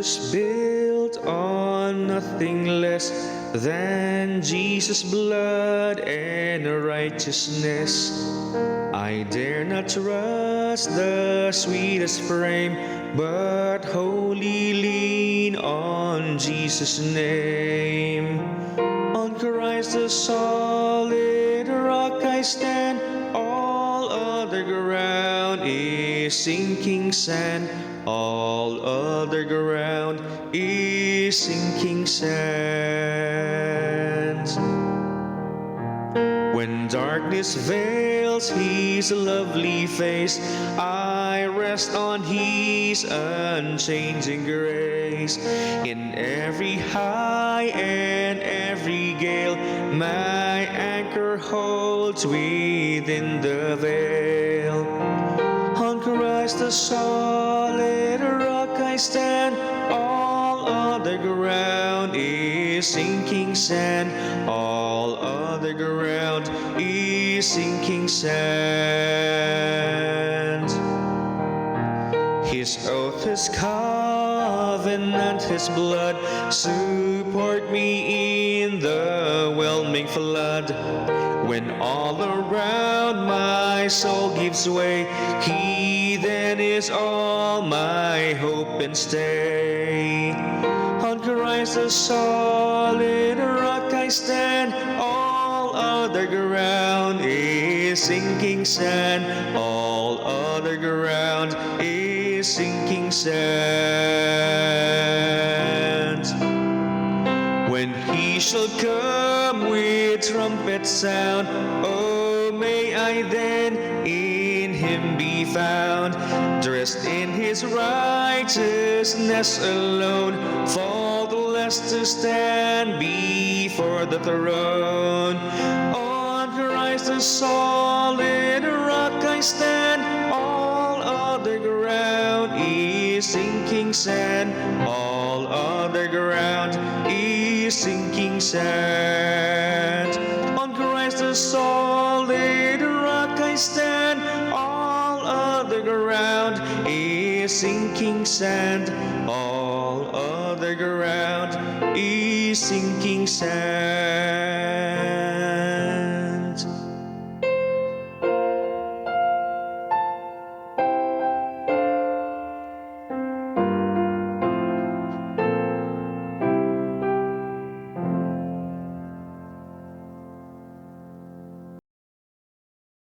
was built on nothing less than Jesus' blood and righteousness. I dare not trust the sweetest frame, but wholly lean on Jesus' name. On Christ the solid rock I stand, all other ground is sinking sand. All other ground is sinking sand. When darkness veils His lovely face, I rest on His unchanging grace. In every high and every gale, my anchor holds within the veil. On Christ the solid rock I stand, all other ground is sinking sand. All other ground is sinking sand. His oath, His covenant, His blood support me in the whelming flood. When all around my soul gives way, He then is all my hope and stay. On Christ the solid rock I stand, all other ground is sinking sand. All other ground is sinking sand. When He shall come with trumpet sound, oh, may I then in Him be found, dressed in His righteousness alone, faultless to stand before the throne. On Christ the solid rock I stand, all other ground is sinking sand. All other ground is sinking sand. On Christ the solid rock I stand, all other ground is sinking sand. All other ground is sinking sand.